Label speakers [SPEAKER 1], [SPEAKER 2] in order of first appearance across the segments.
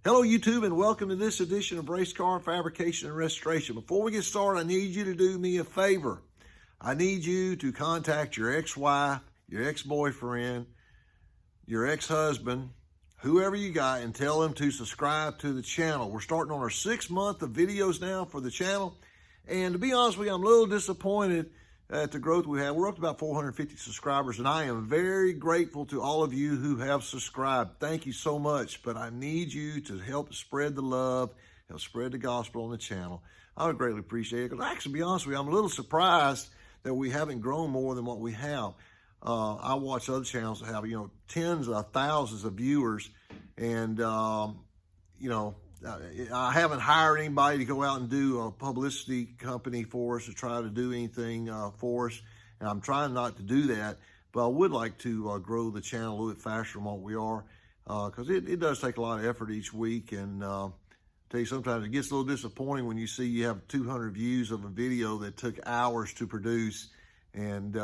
[SPEAKER 1] Hello YouTube, and welcome to this edition of Racecar, Fabrication, and Restoration. Before we get started, I need you to do me a favor. I need you to contact your ex-wife, your ex-boyfriend, your ex-husband, whoever you got, and tell them to subscribe to the channel. We're starting on our 6th month of videos now for the channel. And to be honest with you, I'm a little disappointed at the growth we have. We're up to about 450 subscribers, and I am very grateful to all of you who have subscribed. Thank you so much, but I need you to help spread the love, help spread the gospel on the channel. I would greatly appreciate it, because actually, to be honest with you, I'm a little surprised that we haven't grown more than what we have. I watch other channels that have, tens of thousands of viewers, and, I haven't hired anybody to go out and do a publicity company for us to try to do anything for us. And I'm trying not to do that, but I would like to grow the channel a little bit faster than what we are, because it does take a lot of effort each week. And tell you, sometimes it gets a little disappointing when you see you have 200 views of a video that took hours to produce. And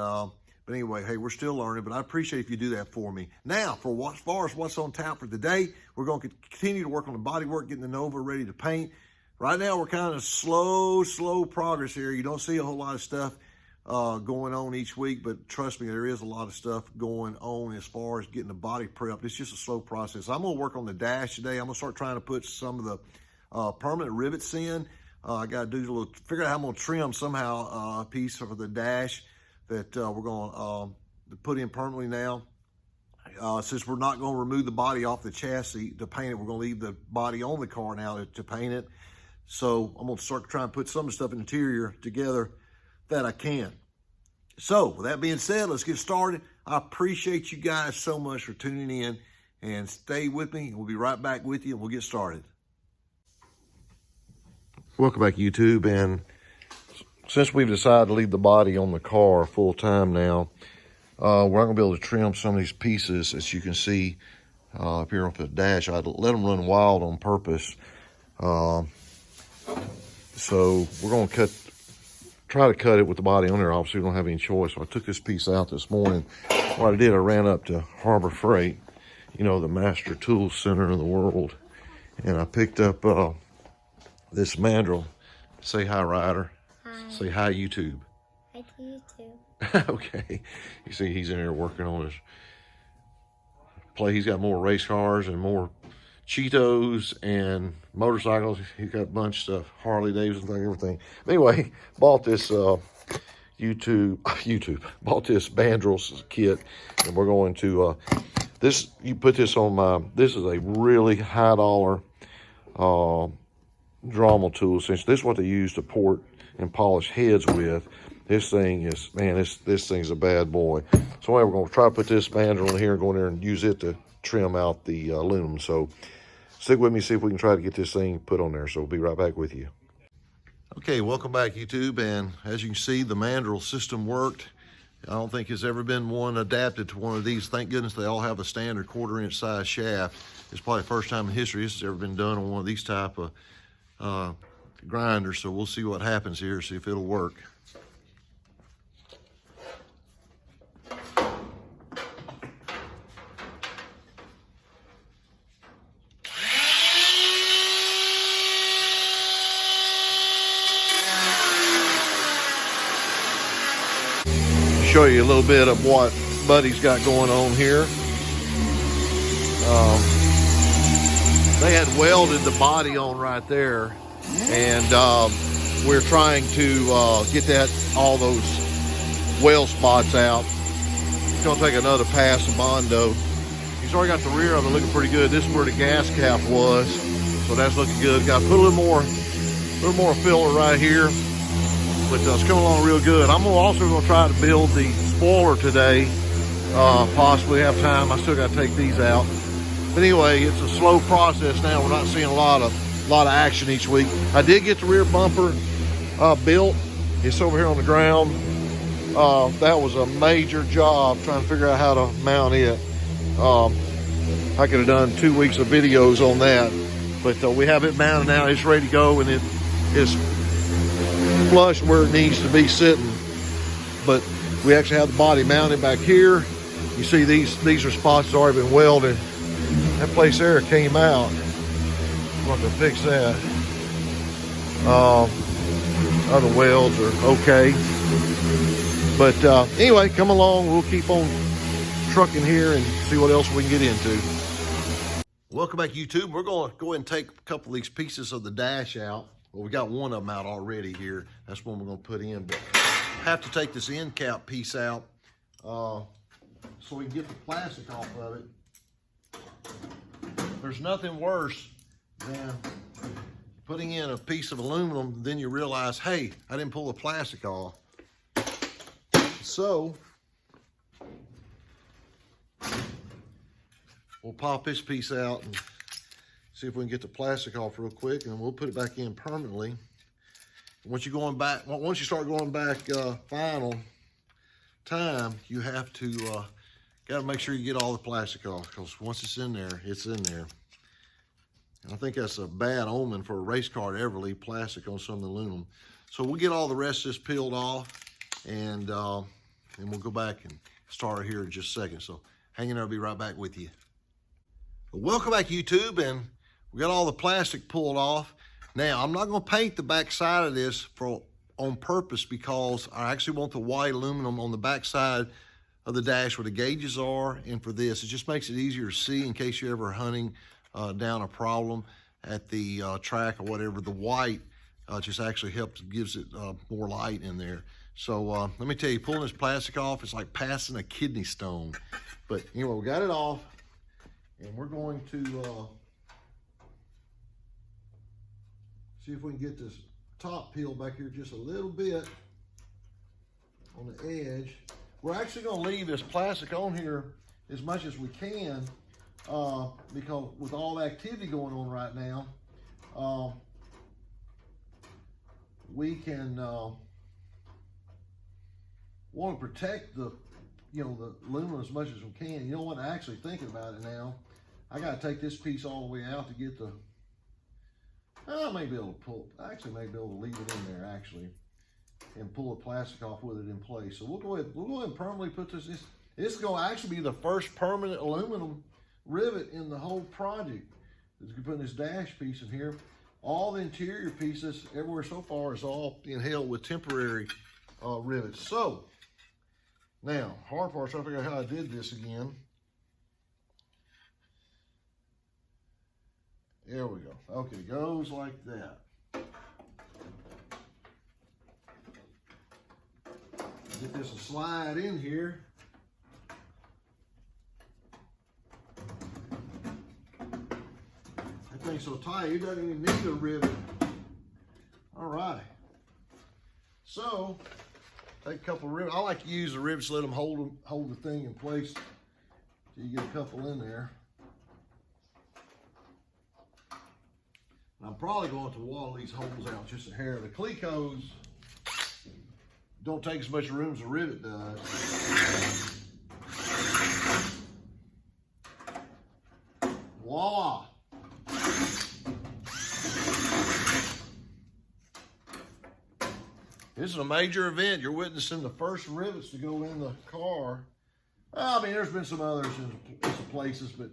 [SPEAKER 1] but anyway, hey, we're still learning, but I appreciate if you do that for me. Now, as far as what's on tap for today, we're going to continue to work on the body work, getting the Nova ready to paint. Right now, we're kind of slow progress here. You don't see a whole lot of stuff going on each week, but trust me, there is a lot of stuff going on as far as getting the body prepped. It's just a slow process. I'm going to work on the dash today. I'm going to start trying to put some of the permanent rivets in. I got to figure out how I'm going to trim somehow a piece for the dash that we're going to put in permanently now. Since we're not going to remove the body off the chassis to paint it, we're going to leave the body on the car now to paint it. So I'm going to start trying to put some of the stuff in the interior together that I can. So with that being said, let's get started. I appreciate you guys so much for tuning in, and stay with me. We'll be right back with you, and we'll get started. Welcome back, YouTube. And since we've decided to leave the body on the car full time now, we're not going to be able to trim some of these pieces, as you can see up here off the dash. I let them run wild on purpose. So we're going to try to cut it with the body on there. Obviously, we don't have any choice. So I took this piece out this morning. What I did, I ran up to Harbor Freight, the master tool center of the world, and I picked up this mandrel. Say hi, Ryder. Hi. Say hi, YouTube.
[SPEAKER 2] Hi to YouTube.
[SPEAKER 1] Okay. You see, he's in there working on his play. He's got more race cars and more Cheetos and motorcycles. He's got a bunch of stuff, Harley Davidson, everything. But anyway, bought this bought this mandrel kit, and we're going to you put this on this is a really high dollar Dremel tool. Since this is what they use to port and polish heads with. This thing is, man, this thing's a bad boy. So anyway, we're going to try to put this mandrel in here and go in there and use it to trim out the aluminum. So stick with me, see if we can try to get this thing put on there. So we'll be right back with you. Okay, welcome back, YouTube. And as you can see, the mandrel system worked. I don't think there's ever been one adapted to one of these. Thank goodness they all have a standard 1/4-inch size shaft. It's probably the first time in history this has ever been done on one of these type of grinder. So we'll see what happens here, see if it'll work. Show you a little bit of what Buddy's got going on here. They had welded the body on right there, and we're trying to get all those weld spots out. It's gonna take another pass of Bondo. He's already got the rear of it looking pretty good. This is where the gas cap was, so that's looking good. Got to put a little more filler right here, but it's coming along real good. I'm also gonna try to build the spoiler today. Possibly have time. I still got to take these out. But anyway, it's a slow process now. We're not seeing a lot of action each week. I did get the rear bumper built. It's over here on the ground. That was a major job trying to figure out how to mount it. I could have done 2 weeks of videos on that, but we have it mounted now. It's ready to go, and it is flush where it needs to be sitting. But we actually have the body mounted back here. You see these are spots that's already been welded. That place there came out. Want to fix that. Other welds are okay. But anyway, come along. We'll keep on trucking here and see what else we can get into. Welcome back, YouTube. We're going to go ahead and take a couple of these pieces of the dash out. Well, we got one of them out already here. That's one we're going to put in. But have to take this end cap piece out so we can get the plastic off of it. There's nothing worse than putting in a piece of aluminum, then you realize, hey, I didn't pull the plastic off. So we'll pop this piece out and see if we can get the plastic off real quick, and then we'll put it back in permanently. Once you start going back final time, you have to got to make sure you get all the plastic off, because once it's in there, it's in there. And I think that's a bad omen for a race car to ever leave plastic on some of the aluminum. So we'll get all the rest of this peeled off, and we'll go back and start here in just a second. So hang in there, I'll be right back with you. Welcome back, YouTube, and we got all the plastic pulled off. Now, I'm not going to paint the back side of this on purpose, because I actually want the white aluminum on the back side of the dash where the gauges are, and for this, it just makes it easier to see in case you're ever hunting down a problem at the track or whatever. The white just actually gives it more light in there. So let me tell you, pulling this plastic off, it's like passing a kidney stone. But anyway, we got it off, and we're going to see if we can get this top peeled back here just a little bit on the edge. We're actually going to leave this plastic on here as much as we can because with all the activity going on right now, we can want to protect the aluminum as much as we can. You know what? I'm actually thinking about it now. I got to take this piece all the way out to get the. I may be able to may be able to leave it in there actually, and pull the plastic off with it in place. So we'll go ahead and permanently put this. This is going to actually be the first permanent aluminum rivet in the whole project. Is putting this dash piece in here. All the interior pieces everywhere so far is all held with temporary rivets. So now, hard part, trying to figure out how I did this again. There we go. Okay, goes like that. Get this to slide in here. That thing's so tight, it doesn't even need a rivet. All right. So, take a couple of rivets. I like to use the rivets to let them hold the thing in place till you get a couple in there. I'm probably going to wall these holes out just a hair. The Clecos don't take as much room as a rivet does. Voila! This is a major event. You're witnessing the first rivets to go in the car. I mean, there's been some others in some places, but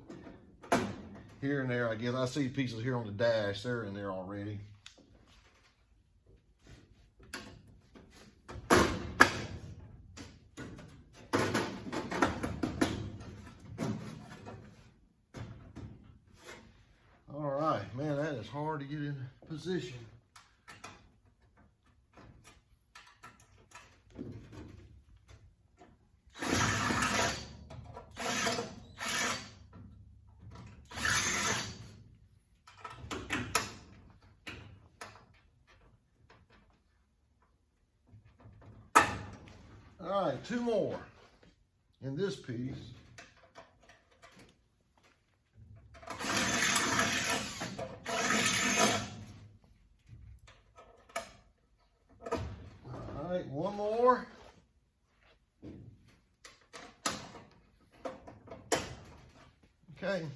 [SPEAKER 1] here and there, I guess. I see pieces here on the dash. They're in there already. All right, man, that is hard to get in position. All right, two more in this piece. All right, one more. Okay.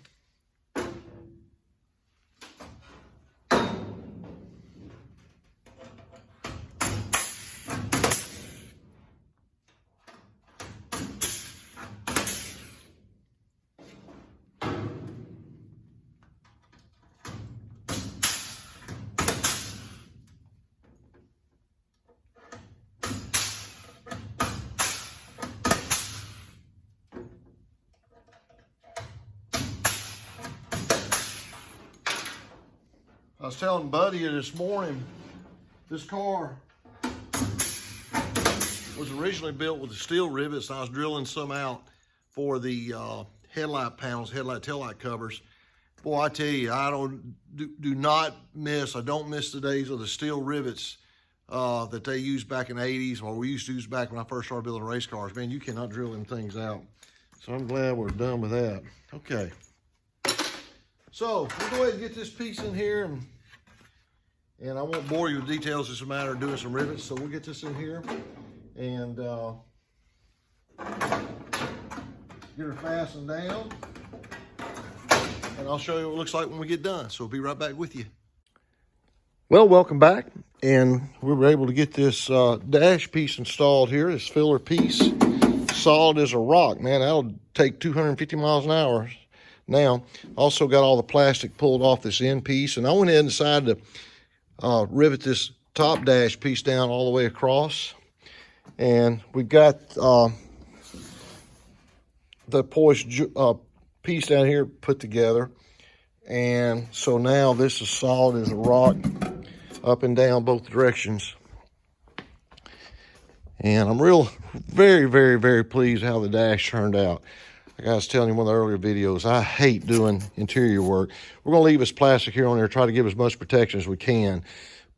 [SPEAKER 1] was telling Buddy this morning, this car was originally built with the steel rivets. I was drilling some out for the headlight panels, headlight, taillight covers. Boy, I tell you, I don't miss the days of the steel rivets that they used back in the 80s, or we used to use back when I first started building race cars. Man, you cannot drill them things out. So I'm glad we're done with that. Okay. So we'll go ahead and get this piece in here, and I won't bore you with details. It's a matter of doing some rivets. So we'll get this in here and get her fastened down. And I'll show you what it looks like when we get done. So we'll be right back with you. Well, welcome back. And we were able to get this dash piece installed here, this filler piece, solid as a rock. Man, that'll take 250 miles an hour now. Also got all the plastic pulled off this end piece. And I went ahead and decided to rivet this top dash piece down all the way across. And we got the poised piece down here put together. And so now this is solid as a rock up and down both directions. And I'm very pleased how the dash turned out. Like I was telling you in one of the earlier videos, I hate doing interior work. We're gonna leave this plastic here on there, try to give as much protection as we can.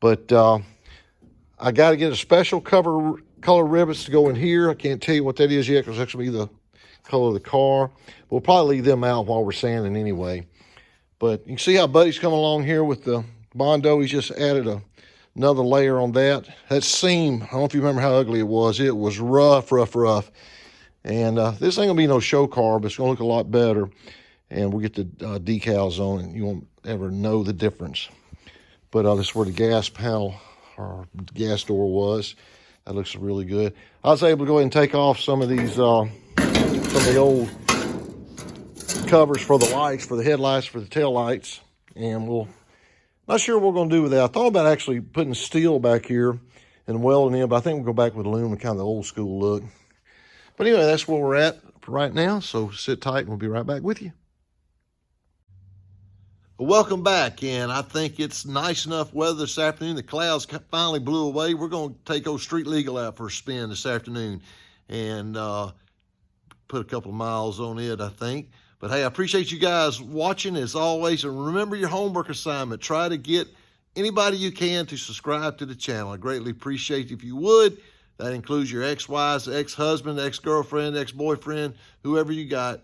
[SPEAKER 1] But I gotta get a special color rivets to go in here. I can't tell you what that is yet because that's gonna be the color of the car. We'll probably leave them out while we're sanding anyway. But you can see how Buddy's coming along here with the Bondo. He's just added another layer on that. That seam, I don't know if you remember how ugly it was. It was rough. And this ain't gonna be no show car, but it's gonna look a lot better. And we'll get the decals on it. You won't ever know the difference. But this is where the gas panel or gas door was. That looks really good. I was able to go ahead and take off some of these, some of the old covers for the lights, for the headlights, for the tail lights. And not sure what we're gonna do with that. I thought about actually putting steel back here and welding in, but I think we'll go back with aluminum, kind of the old school look. But anyway, that's where we're at for right now. So sit tight and we'll be right back with you. Welcome back, and I think it's nice enough weather this afternoon. The clouds finally blew away. We're going to take old Street Legal out for a spin this afternoon and put a couple of miles on it, I think. But hey, I appreciate you guys watching as always, and remember your homework assignment. Try to get anybody you can to subscribe to the channel. I greatly appreciate it if you would. That includes your ex-wives, ex-husband, ex-girlfriend, ex-boyfriend, whoever you got.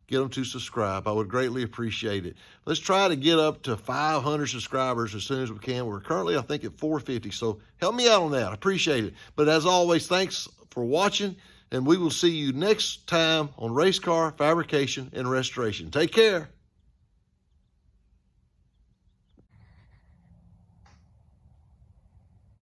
[SPEAKER 1] Get them to subscribe. I would greatly appreciate it. Let's try to get up to 500 subscribers as soon as we can. We're currently, I think, at 450. So help me out on that. I appreciate it. But as always, thanks for watching. And we will see you next time on Racecar, Fabrication, and Restoration. Take care.